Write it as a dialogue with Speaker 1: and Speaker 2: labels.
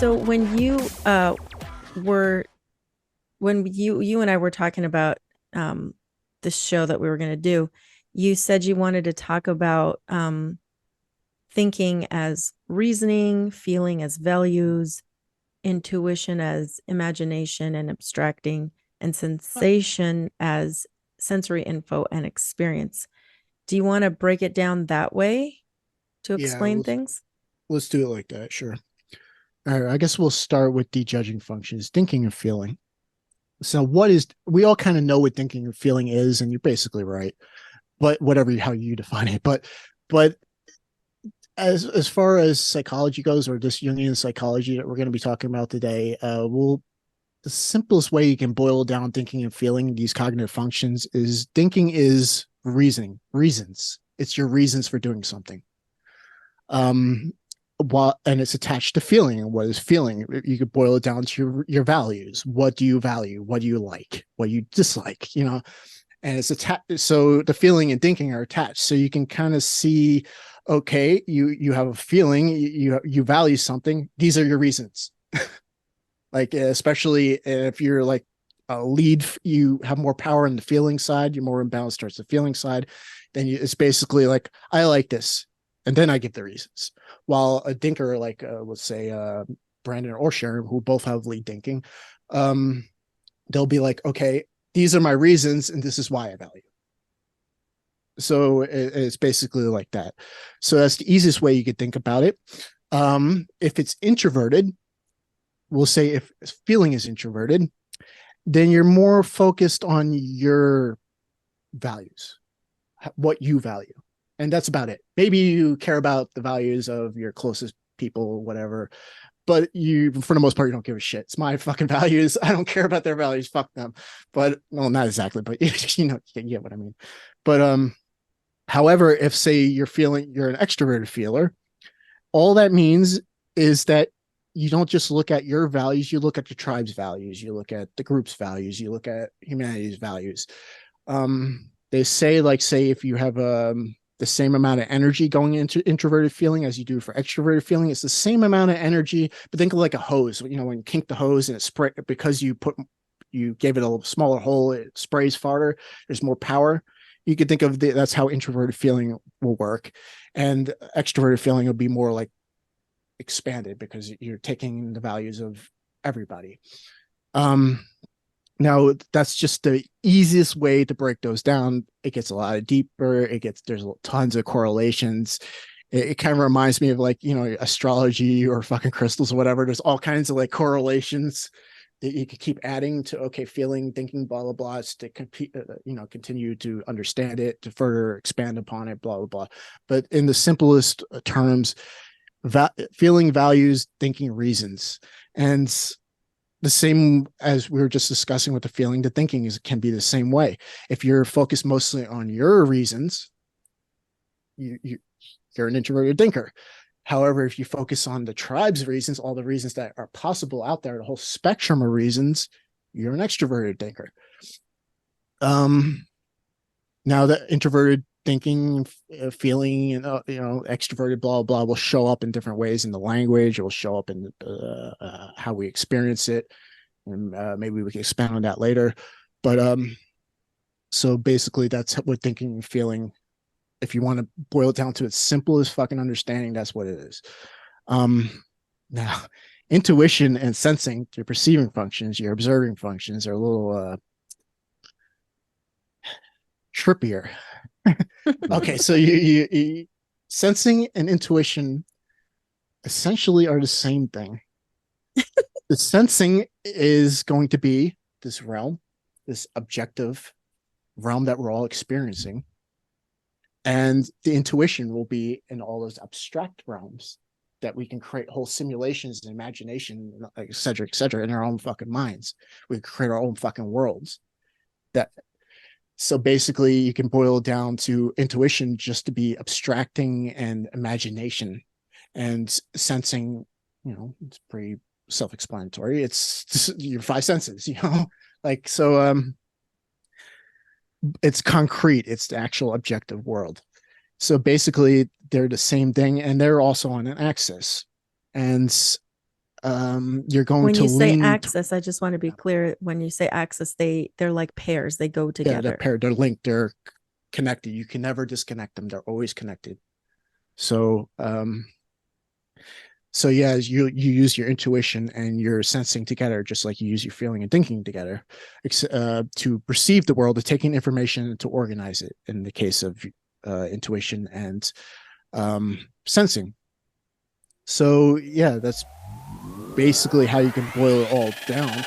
Speaker 1: So were when you and I were talking about the show that we were going to do, you said you wanted to talk about thinking as reasoning, feeling as values, intuition as imagination and abstracting, and sensation as sensory info and experience. Do you want to break it down that way to
Speaker 2: Yeah,
Speaker 1: explain things?
Speaker 2: let's do it like that. Sure. All right. I guess we'll start with de-judging functions, thinking and feeling. So we all kind of know what thinking and feeling is, and you're basically right. But whatever how you define it. But as far as psychology goes, or this Jungian psychology that we're going to be talking about today, the simplest way you can boil down thinking and feeling these cognitive functions is thinking is reasons. It's your reasons for doing something. Um, and it's attached to feeling. And what is feeling? You could boil it down to your values. What do you value? What do you like? What do you dislike? And it's attached. So the feeling and thinking are attached. So you can kind of see, okay, you have a feeling, you value something. These are your reasons. Like especially if you're like a lead, you have more power in the feeling side. You're more imbalanced towards the feeling side. Then it's basically like, I like this, and then I give the reasons. While a thinker, like let's say Brandon or Sharon, who both have lead thinking, um, they'll be like, okay, these are my reasons, and this is why I value. So it's basically like that. So that's the easiest way you could think about it. If it's introverted, we'll say if feeling is introverted, then you're more focused on your values, what you value. And that's about it. Maybe you care about the values of your closest people, whatever, but you, for the most part, you don't give a shit. It's my fucking values. I don't care about their values. Fuck them. But well, not exactly, but you get what I mean. But however, if say you're an extroverted feeler, all that means is that you don't just look at your values, you look at the tribe's values, you look at the group's values, you look at humanity's values. They say, like, say if you have the same amount of energy going into introverted feeling as you do for extroverted feeling, it's the same amount of energy, but think of like a hose. When you kink the hose and it spray, because you gave it a smaller hole, it sprays farther, there's more power. You could think of that's how introverted feeling will work, and extroverted feeling will be more like expanded because you're taking the values of everybody. Um, Now that's just the easiest way to break those down. It gets a lot deeper. There's tons of correlations. It kind of reminds me of like, astrology or fucking crystals or whatever. There's all kinds of like correlations that you could keep adding to, okay, feeling, thinking, blah, blah, blah, to compete, continue to understand it, to further expand upon it, blah, blah, blah. But in the simplest terms, feeling, values, thinking, reasons. And the same as we were just discussing with the feeling, the thinking can be the same way. If you're focused mostly on your reasons, you're an introverted thinker. However, if you focus on the tribe's reasons, all the reasons that are possible out there, the whole spectrum of reasons, you're an extroverted thinker. Now the introverted thinking, feeling, and extroverted, blah blah, will show up in different ways in the language. It will show up in how we experience it, and maybe we can expand on that later. But so basically, that's what thinking and feeling. If you want to boil it down to its simplest fucking understanding, that's what it is. Um, Now, intuition and sensing, your perceiving functions, your observing functions, are a little trippier. Okay, so you sensing and intuition essentially are the same thing. The sensing is going to be this realm, this objective realm that we're all experiencing. And the intuition will be in all those abstract realms that we can create whole simulations and imagination, et cetera, in our own fucking minds. We create our own fucking worlds. That So basically, you can boil it down to intuition just to be abstracting and imagination, and sensing. It's pretty self-explanatory. It's your five senses. Like so. It's concrete. It's the actual objective world. So basically, they're the same thing, and they're also on an axis. And you're going
Speaker 1: When
Speaker 2: to
Speaker 1: you say
Speaker 2: lean.
Speaker 1: access, I just want to be clear. When you say access, they're like pairs. They go
Speaker 2: Yeah,
Speaker 1: together.
Speaker 2: they're linked, they're connected. You can never disconnect them. They're always connected. So, so yeah, you use your intuition and your sensing together, just like you use your feeling and thinking together, to perceive the world, to take in information and to organize it. In the case of intuition and sensing. So yeah, that's basically how you can boil it all down.